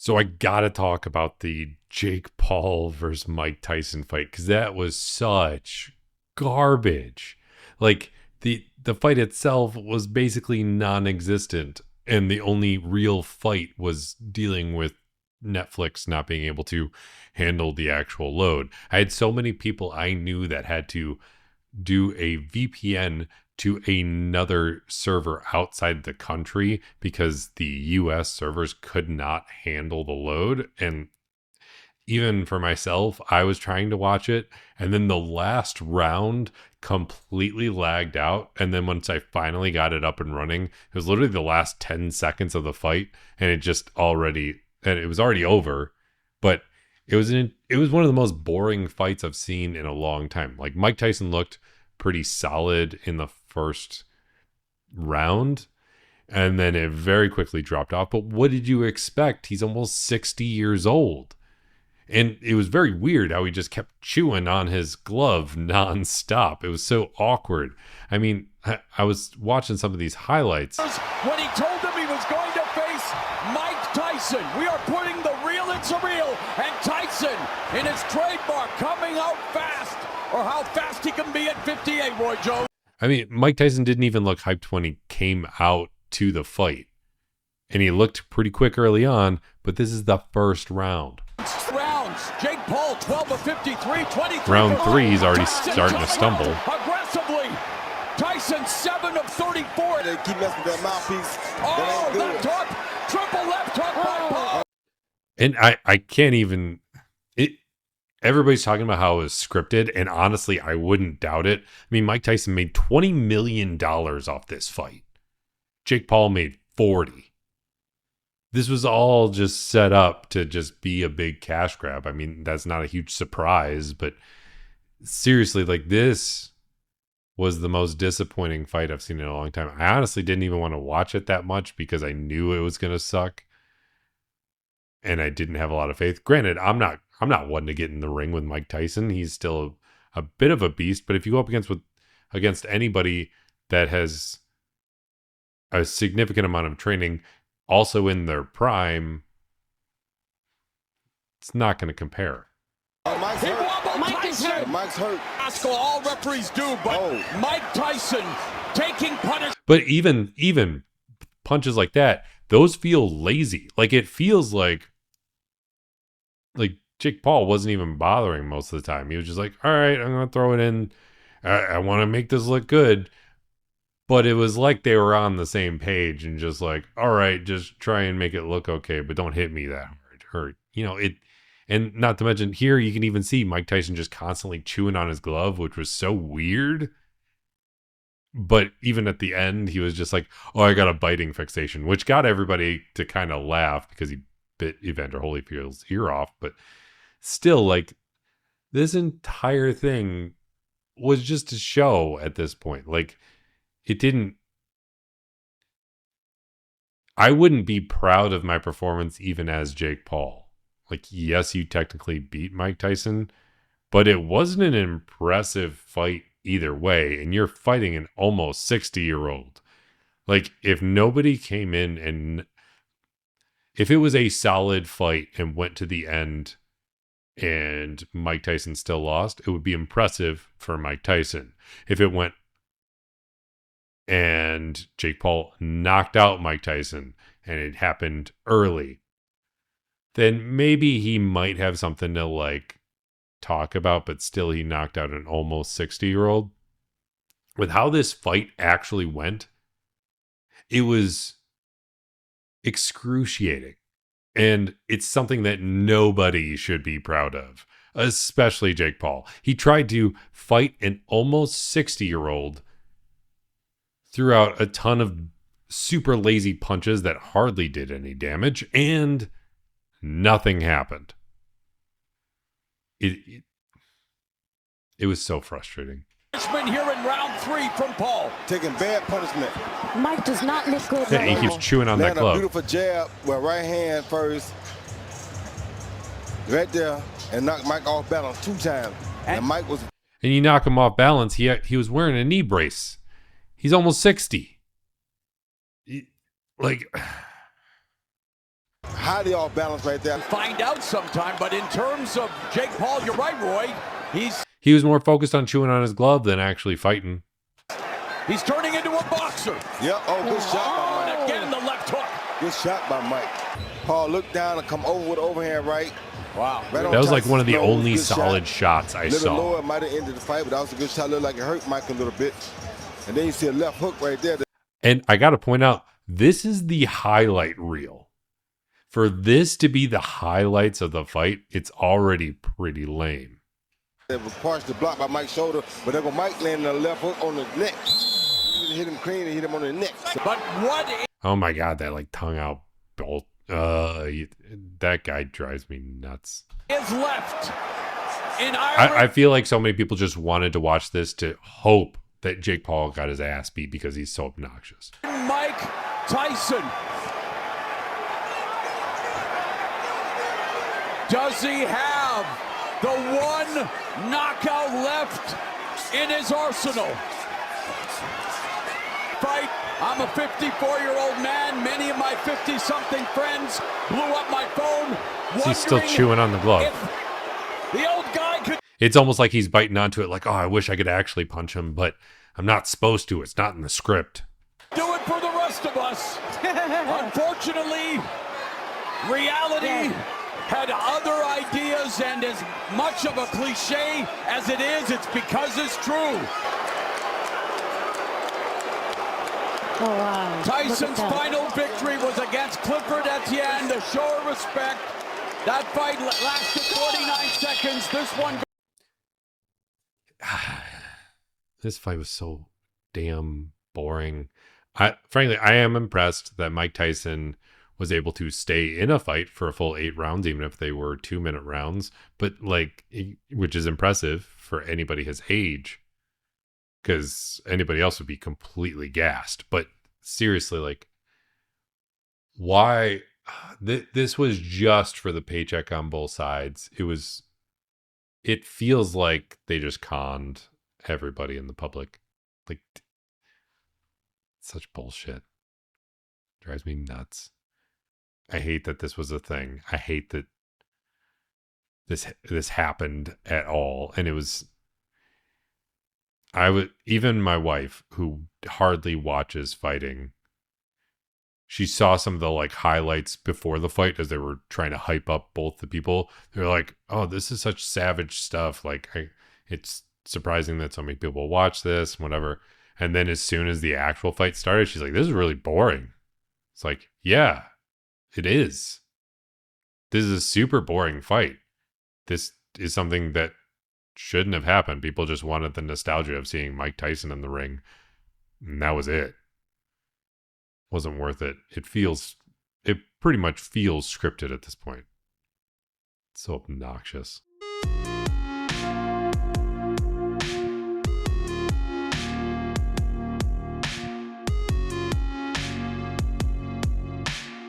So I gotta talk about the Jake Paul versus Mike Tyson fight because that was such garbage. Like the fight itself was basically non-existent, and the only real fight was dealing with Netflix not being able to handle the actual load. I had so many people I knew that had to do a VPN to another server outside the country because the US servers could not handle the load. And even for myself, I was trying to watch it. And then the last round completely lagged out. And then once I finally got it up and running, it was literally the last 10 seconds of the fight. And it was already over. But it was one of the most boring fights I've seen in a long time. Like Mike Tyson looked pretty solid in the first round, and then it very quickly dropped off. But what did you expect? He's almost 60 years old. And it was very weird how he just kept chewing on his glove nonstop. It was so awkward. I mean, I was watching some of these highlights. When he told him he was going to face Mike Tyson, we are putting the real in surreal, and Tyson in his trademark coming out fast, or how fast he can be at 58, Roy Jones. I mean, Mike Tyson didn't even look hyped when he came out to the fight. And he looked pretty quick early on, but this is the first round. Rounds. Jake Paul, 12 of 53, 23. Round 3, he's already starting to stumble. Aggressively. Tyson, 7 of 34. They keep messing with that mouthpiece. Oh, left hook. Triple left hook by Paul. And I can't even... Everybody's talking about how it was scripted, and honestly, I wouldn't doubt it. I mean, Mike Tyson made $20 million off this fight. Jake Paul made 40. This was all just set up to just be a big cash grab. I mean, that's not a huge surprise, but seriously, like, this was the most disappointing fight I've seen in a long time. I honestly didn't even want to watch it that much because I knew it was going to suck, and I didn't have a lot of faith. Granted, I'm not one to get in the ring with Mike Tyson. He's still a bit of a beast, but if you go up against anybody that has a significant amount of training, also in their prime, it's not going to compare. Mike's hurt. Mike's hurt. Oscar, all referees do, but Mike Tyson taking punishment. But even punches like that, those feel lazy. Like, it feels like Jake Paul wasn't even bothering most of the time. He was just like, all right, I'm going to throw it in. I want to make this look good. But it was like they were on the same page and just like, all right, just try and make it look okay, but don't hit me that hard. And not to mention here, you can even see Mike Tyson just constantly chewing on his glove, which was so weird. But even at the end, he was just like, oh, I got a biting fixation, which got everybody to kind of laugh because he bit Evander Holyfield's ear off. But still, like, this entire thing was just a show at this point. Like, I wouldn't be proud of my performance even as Jake Paul. Like, yes, you technically beat Mike Tyson, but it wasn't an impressive fight either way. And you're fighting an almost 60-year-old. Like, if nobody came in and if it was a solid fight and went to the end and Mike Tyson still lost, it would be impressive for Mike Tyson. If it went and Jake Paul knocked out Mike Tyson and it happened early, then maybe he might have something to like talk about, but still he knocked out an almost 60-year-old. With how this fight actually went, it was excruciating. And it's something that nobody should be proud of, especially Jake Paul. He tried to fight an almost 60-year-old throughout a ton of super lazy punches that hardly did any damage, and nothing happened. It was so frustrating. Punishment here in round 3 from Paul. Taking bad punishment. Mike does not look good. Yeah, he keeps chewing on that glove. A beautiful jab with right hand first. Right there. And knocked Mike off balance 2 times. And Mike was... And you knock him off balance. He was wearing a knee brace. He's almost 60. highly off balance right there. Find out sometime, but in terms of Jake Paul, you're right, Roy. He was more focused on chewing on his glove than actually fighting. He's turning into a boxer. Yep. Oh, good shot by Mike. And again, the left hook. Good shot by Mike. Paul looked down and come over with overhand right. Wow. Right on That was like Tyson's one of the nose. only Good solid shot. shots I A little saw. lower, might have ended the fight, but that was a good shot. Looked like it hurt Mike a little bit. And then you see a left hook right there. And I got to point out, this is the highlight reel. For this to be the highlights of the fight, it's already pretty lame. It was partially blocked by Mike's shoulder, but then Mike landed a left hook on the neck. He hit him clean and hit him on the neck. But what Oh my God, that like tongue out bolt. That guy drives me nuts. is left in I feel like so many people just wanted to watch this to hope that Jake Paul got his ass beat because he's so obnoxious. Mike Tyson? Does he have the one knockout left in his arsenal? Fight. I'm a 54-year-old man. Many of my 50-something friends blew up my phone. He's still chewing on the glove. If the old guy could It's almost like he's biting onto it like, oh, I wish I could actually punch him, but I'm not supposed to. It's not in the script. do it for the rest of us. Unfortunately, reality had other ideas, and as much of a cliche as it is, it's because it's true. Oh, wow. Tyson's final victory was against Clifford Etienne, the show of respect. That fight lasted 49 seconds. This one... This fight was so damn boring. Frankly, I am impressed that Mike Tyson was able to stay in a fight for a full 8 rounds, even if they were 2-minute rounds, but which is impressive for anybody his age, because anybody else would be completely gassed. But seriously, why? This was just for the paycheck on both sides. It feels like they just conned everybody in the public. Such bullshit. Drives me nuts. I hate that this was a thing. I hate that this happened at all. And it was, even my wife, who hardly watches fighting, she saw some of the highlights before the fight as they were trying to hype up both the people. They're like, oh, this is such savage stuff. It's surprising that so many people watch this, whatever. And then as soon as the actual fight started, she's like, this is really boring. It's like, yeah, it is. This is a super boring fight. This is something that shouldn't have happened. People just wanted the nostalgia of seeing Mike Tyson in the ring. And that was it. Wasn't worth it. It pretty much feels scripted at this point. It's so obnoxious.